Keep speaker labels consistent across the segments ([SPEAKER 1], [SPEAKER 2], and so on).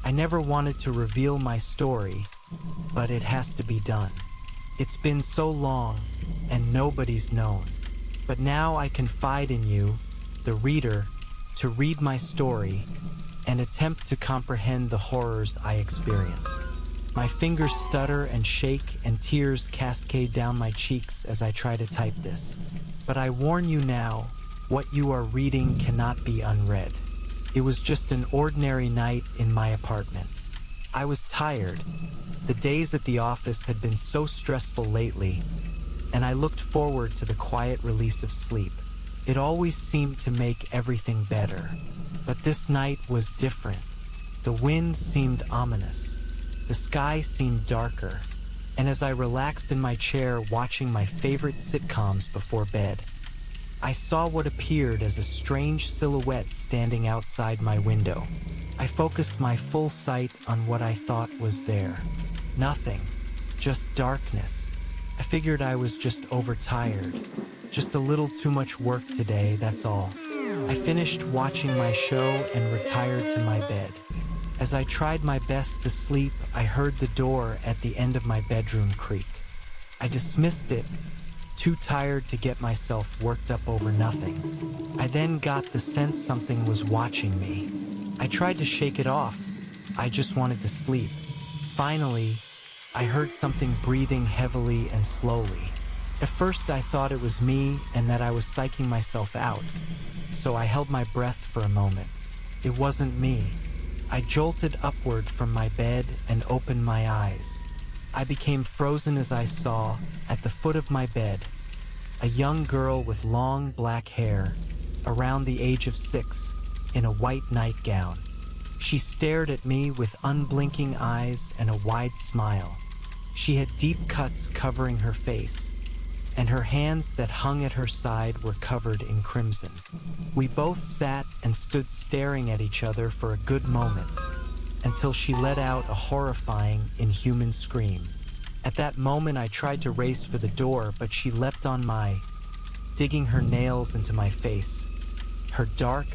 [SPEAKER 1] I never wanted to reveal my story, but it has to be done. It's been so long, and nobody's known. But now I confide in you, the reader, to read my story and attempt to comprehend the horrors I experienced. My fingers stutter and shake, and tears cascade down my cheeks as I try to type this. But I warn you now, what you are reading cannot be unread. It was just an ordinary night in my apartment. I was tired. The days at the office had been so stressful lately, and I looked forward to the quiet release of sleep. It always seemed to make everything better. But this night was different. The wind seemed ominous. The sky seemed darker. And as I relaxed in my chair watching my favorite sitcoms before bed, I saw what appeared as a strange silhouette standing outside my window. I focused my full sight on what I thought was there. Nothing. Just darkness. I figured I was just overtired. Just a little too much work today, that's all. I finished watching my show and retired to my bed. As I tried my best to sleep, I heard the door at the end of my bedroom creak. I dismissed it, too tired to get myself worked up over nothing. I then got the sense something was watching me. I tried to shake it off. I just wanted to sleep. Finally, I heard something breathing heavily and slowly. At first I thought it was me and that I was psyching myself out, so I held my breath for a moment. It wasn't me. I jolted upward from my bed and opened my eyes. I became frozen as I saw, at the foot of my bed, a young girl with long black hair, around the age of 6, in a white nightgown. She stared at me with unblinking eyes and a wide smile. She had deep cuts covering her face, and her hands that hung at her side were covered in crimson. We both sat and stood staring at each other for a good moment, until she let out a horrifying, inhuman scream. At that moment I tried to race for the door, but she leapt on digging her nails into my face. Her dark,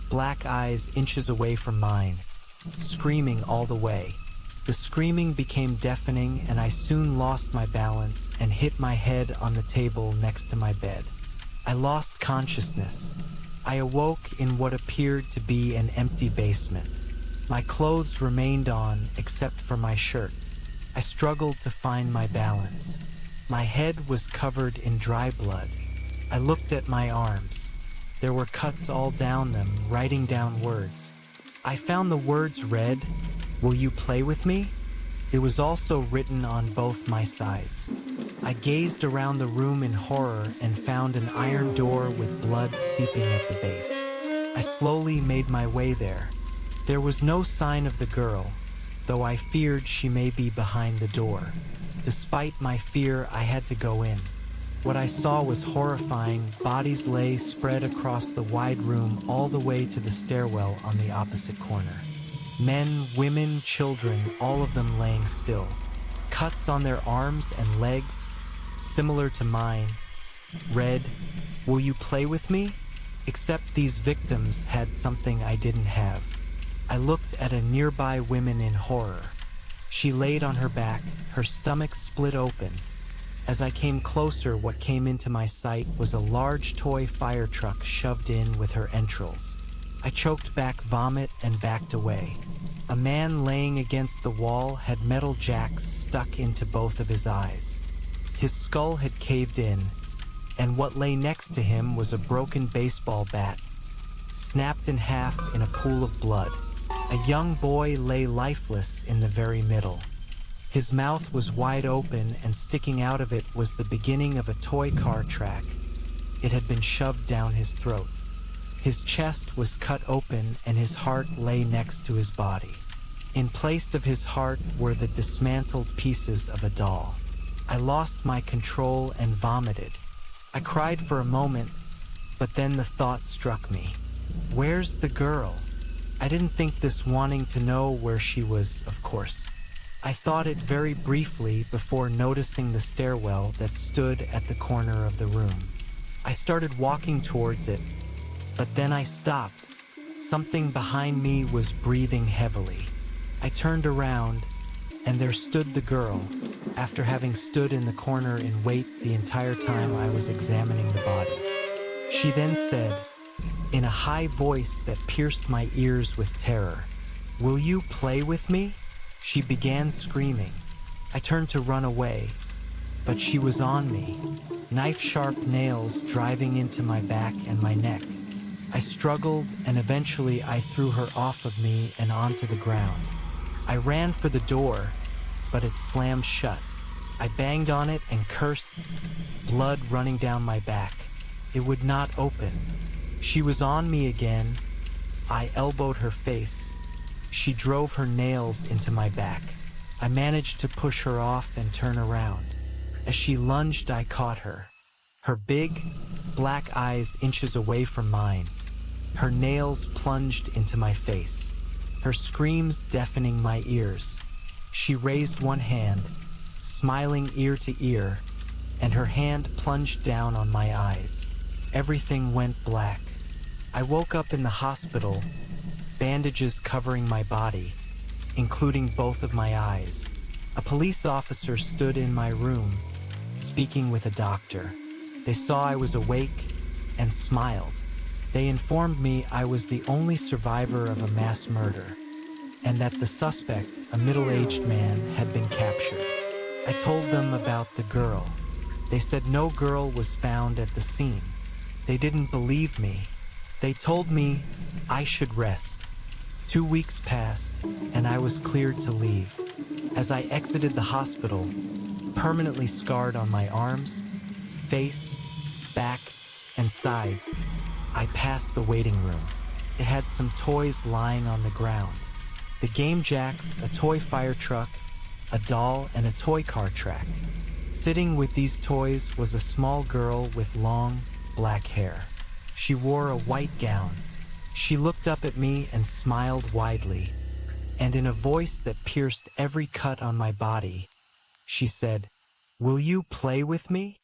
[SPEAKER 1] black eyes inches away from mine, screaming all the way. The screaming became deafening, and I soon lost my balance and hit my head on the table next to my bed. I lost consciousness. I awoke in what appeared to be an empty basement. My clothes remained on except for my shirt. I struggled to find my balance. My head was covered in dry blood. I looked at my arms. There were cuts all down them, writing down words. I found the words read, "Will you play with me?" It was also written on both my sides. I gazed around the room in horror and found an iron door with blood seeping at the base. I slowly made my way there. There was no sign of the girl, though I feared she may be behind the door. Despite my fear, I had to go in. What I saw was horrifying. Bodies lay spread across the wide room all the way to the stairwell on the opposite corner. Men, women, children, all of them laying still. Cuts on their arms and legs, similar to mine, read, "Will you play with me?" Except these victims had something I didn't have. I looked at a nearby woman in horror. She laid on her back, her stomach split open. As I came closer, what came into my sight was a large toy fire truck shoved in with her entrails. I choked back vomit and backed away. A man laying against the wall had metal jacks stuck into both of his eyes. His skull had caved in, and what lay next to him was a broken baseball bat, snapped in half in a pool of blood. A young boy lay lifeless in the very middle. His mouth was wide open, and sticking out of it was the beginning of a toy car track. It had been shoved down his throat. His chest was cut open, and his heart lay next to his body. In place of his heart were the dismantled pieces of a doll. I lost my control and vomited. I cried for a moment, but then the thought struck me. Where's the girl? I didn't think this wanting to know where she was, of course. I thought it very briefly before noticing the stairwell that stood at the corner of the room. I started walking towards it, but then I stopped. Something behind me was breathing heavily. I turned around, and there stood the girl, after having stood in the corner in wait the entire time I was examining the bodies. She then said, in a high voice that pierced my ears with terror, "Will you play with me?" She began screaming. I turned to run away, but she was on me, knife-sharp nails driving into my back and my neck. I struggled, and eventually I threw her off of me and onto the ground. I ran for the door, but it slammed shut. I banged on it and cursed, blood running down my back. It would not open. She was on me again. I elbowed her face. She drove her nails into my back. I managed to push her off and turn around. As she lunged, I caught her. Her big, black eyes inches away from mine. Her nails plunged into my face. Her screams deafening my ears. She raised one hand, smiling ear to ear, and her hand plunged down on my eyes. Everything went black. I woke up in the hospital, bandages covering my body, including both of my eyes. A police officer stood in my room, speaking with a doctor. They saw I was awake and smiled. They informed me I was the only survivor of a mass murder, and that the suspect, a middle-aged man, had been captured. I told them about the girl. They said no girl was found at the scene. They didn't believe me. They told me I should rest. 2 weeks passed, and I was cleared to leave. As I exited the hospital, permanently scarred on my arms, face, back, and sides, I passed the waiting room. It had some toys lying on the ground. The game jacks, a toy fire truck, a doll, and a toy car track. Sitting with these toys was a small girl with long, black hair. She wore a white gown. She looked up at me and smiled widely, and in a voice that pierced every cut on my body, she said, "Will you play with me?"